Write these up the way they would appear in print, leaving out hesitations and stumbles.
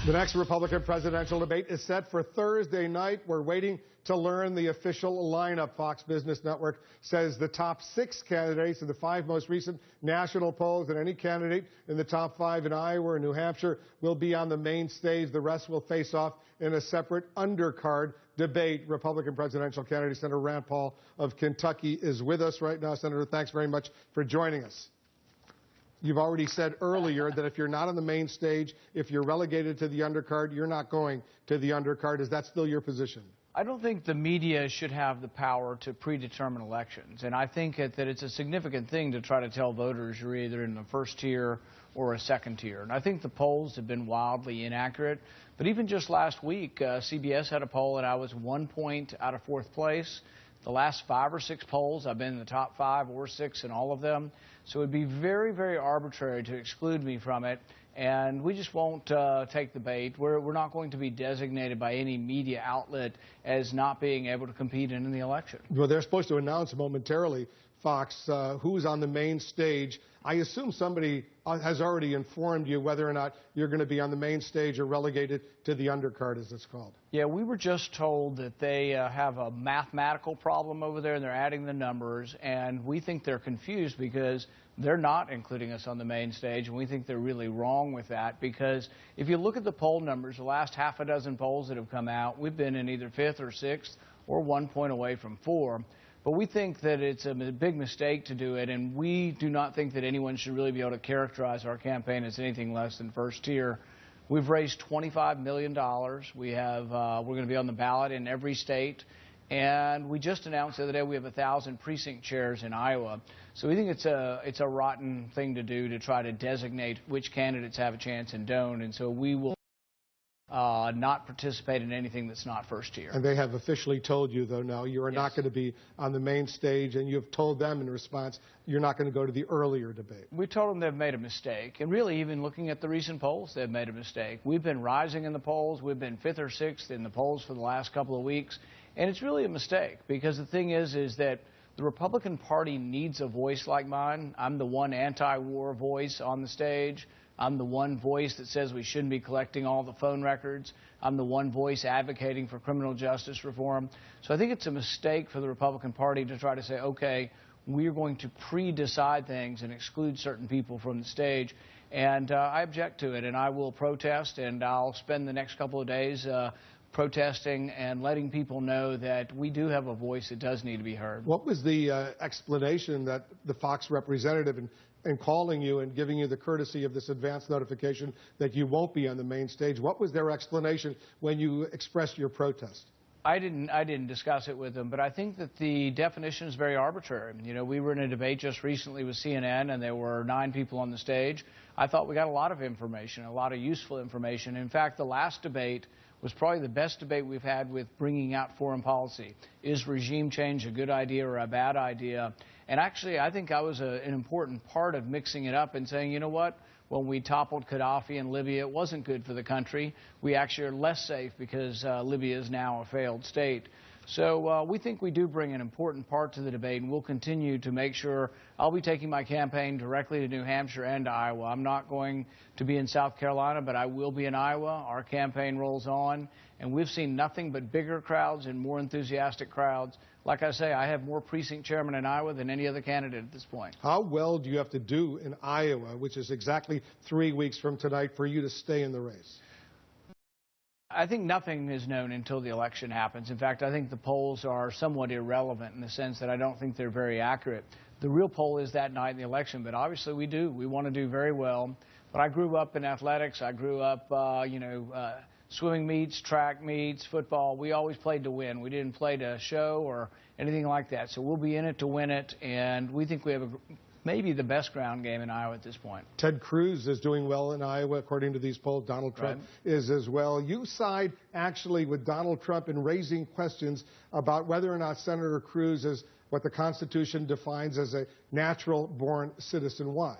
The next Republican presidential debate is set for Thursday night. We're waiting to learn the official lineup. Fox Business Network says the top 6 candidates in the 5 most recent national polls, and any candidate in the top 5 in Iowa or New Hampshire will be on the main stage. The rest will face off in a separate undercard debate. Republican presidential candidate Senator Rand Paul of Kentucky is with us right now. Senator, thanks very much for joining us. You've already said earlier that if you're not on the main stage, if you're relegated to the undercard, you're not going to the undercard. Is that still your position? I don't think the media should have the power to predetermine elections. And I think that it's a significant thing to try to tell voters you're either in the first tier or a second tier. And I think the polls have been wildly inaccurate. But even just last week, CBS had a poll and I was 1 point out of 4th place. The last 5 or 6 polls, I've been in the top 5 or 6 in all of them. So it would be very, very arbitrary to exclude me from it. And we just won't take the bait. We're not going to be designated by any media outlet as not being able to compete in the election. Well, they're supposed to announce momentarily, Fox, who's on the main stage. I assume somebody has already informed you whether or not you're going to be on the main stage or relegated to the undercard, as it's called. Yeah, we were just told that they have a mathematical problem over there and they're adding the numbers, and we think they're confused because they're not including us on the main stage, and we think they're really wrong with that because if you look at the poll numbers, the last half a dozen polls that have come out, we've been in either 5th or 6th or 1 point away from 4. But we think that it's a big mistake to do it, and we do not think that anyone should really be able to characterize our campaign as anything less than first tier. We've raised $25 million. We're going to be on the ballot in every state, and we just announced the other day we have 1,000 precinct chairs in Iowa. So we think it's a rotten thing to do to try to designate which candidates have a chance and don't, and so we will not participate in anything that's not first tier. And they have officially told you, though, no, you are not going to be on the main stage, and you have told them in response you're not going to go to the earlier debate. We told them they've made a mistake, and really even looking at the recent polls, they've made a mistake. We've been rising in the polls. We've been 5th or 6th in the polls for the last couple of weeks, and it's really a mistake because the thing is that the Republican Party needs a voice like mine. I'm the one anti-war voice on the stage. I'm the one voice that says we shouldn't be collecting all the phone records. I'm the one voice advocating for criminal justice reform. So I think it's a mistake for the Republican Party to try to say, okay, we're going to pre-decide things and exclude certain people from the stage. And I object to it, and I will protest, and I'll spend the next couple of days protesting and letting people know that we do have a voice that does need to be heard. What was the explanation that the Fox representative and calling you and giving you the courtesy of this advance notification that you won't be on the main stage? What was their explanation when you expressed your protest? I didn't discuss it with them, but I think that the definition is very arbitrary. You know, we were in a debate just recently with CNN, and there were 9 people on the stage. I thought we got a lot of information, a lot of useful information. In fact, the last debate was probably the best debate we've had with bringing out foreign policy. Is regime change a good idea or a bad idea? And actually, I think I was an important part of mixing it up and saying, you know what? When we toppled Gaddafi in Libya, it wasn't good for the country. We actually are less safe because Libya is now a failed state. So we think we do bring an important part to the debate, and we'll continue to make sure. I'll be taking my campaign directly to New Hampshire and to Iowa. I'm not going to be in South Carolina, but I will be in Iowa. Our campaign rolls on, and we've seen nothing but bigger crowds and more enthusiastic crowds. Like I say, I have more precinct chairmen in Iowa than any other candidate at this point. How well do you have to do in Iowa, which is exactly 3 weeks from tonight, for you to stay in the race? I think nothing is known until the election happens. In fact, I think the polls are somewhat irrelevant in the sense that I don't think they're very accurate. The real poll is that night in the election, but obviously we do. We want to do very well. But I grew up in athletics. I grew up, swimming meets, track meets, football. We always played to win. We didn't play to show or anything like that. So we'll be in it to win it, and we think we have maybe the best ground game in Iowa at this point. Ted Cruz is doing well in Iowa, according to these polls. Donald Trump is as well. You side actually with Donald Trump in raising questions about whether or not Senator Cruz is what the Constitution defines as a natural-born citizen. Why?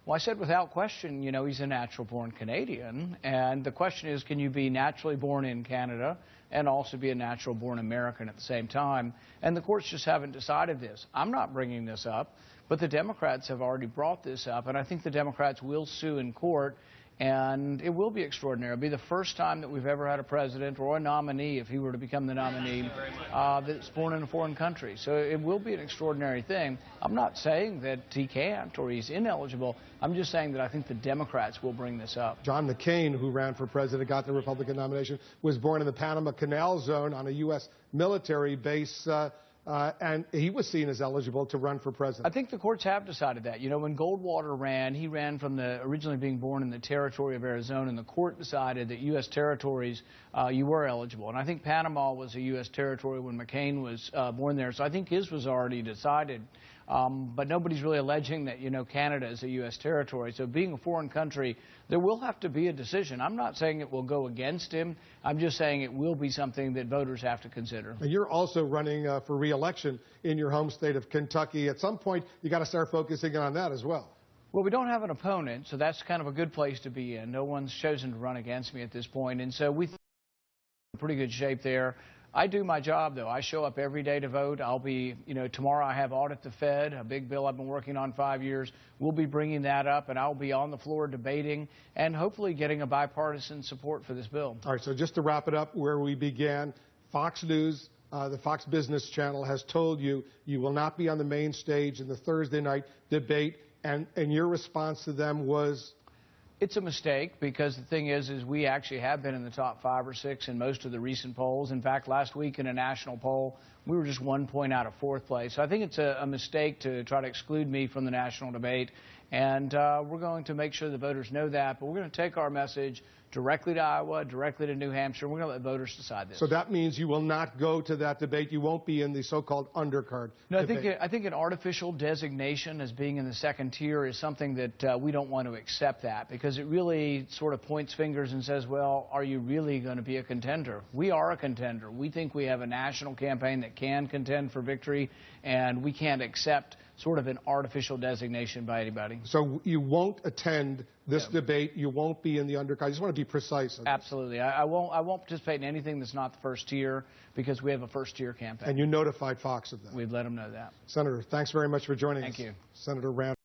Well, I said without question, you know, he's a natural-born Canadian. And the question is, can you be naturally born in Canada and also be a natural-born American at the same time? And the courts just haven't decided this. I'm not bringing this up, but the Democrats have already brought this up, and I think the Democrats will sue in court And it will be extraordinary. It'll be the first time that we've ever had a president or a nominee, if he were to become the nominee, that's born in a foreign country. So it will be an extraordinary thing. I'm not saying that he can't or he's ineligible. I'm just saying that I think the Democrats will bring this up. John McCain, who ran for president, got the Republican nomination, was born in the Panama Canal Zone on a U.S. military base. And he was seen as eligible to run for president. I think the courts have decided that. You know, when Goldwater ran, he ran from originally being born in the territory of Arizona, and the court decided that U.S. territories, you were eligible. And I think Panama was a U.S. territory when McCain was born there, so I think his was already decided. But nobody's really alleging that, you know, Canada is a U.S. territory. So being a foreign country, there will have to be a decision. I'm not saying it will go against him. I'm just saying it will be something that voters have to consider. And you're also running for re-election in your home state of Kentucky. At some point, you got to start focusing on that as well. Well, we don't have an opponent, so that's kind of a good place to be in. No one's chosen to run against me at this point, and so we're in pretty good shape there. I do my job, though. I show up every day to vote. I'll be, you know, tomorrow I have Audit the Fed, a big bill I've been working on 5 years. We'll be bringing that up, and I'll be on the floor debating and hopefully getting a bipartisan support for this bill. All right, so just to wrap it up where we began, Fox News, the Fox Business Channel has told you you will not be on the main stage in the Thursday night debate, and your response to them was? It's a mistake, because the thing is we actually have been in the top 5 or 6 in most of the recent polls. In fact, last week in a national poll, we were just 1 point out of 4th place. So I think it's a mistake to try to exclude me from the national debate. And we're going to make sure the voters know that. But we're going to take our message directly to Iowa, directly to New Hampshire. We're going to let voters decide this. So that means you will not go to that debate. You won't be in the so-called undercard debate. I think an artificial designation as being in the second tier is something that we don't want to accept, that, because it really sort of points fingers and says, well, are you really going to be a contender? We are a contender. We think we have a national campaign that can contend for victory, and we can't accept sort of an artificial designation by anybody. So you won't attend this debate. You won't be in the undercard. I just want to be precise. Absolutely. I won't participate in anything that's not the first tier, because we have a first tier campaign. And you notified Fox of that. We've let them know that. Senator, thanks very much for joining us. Thank you. Senator Rand.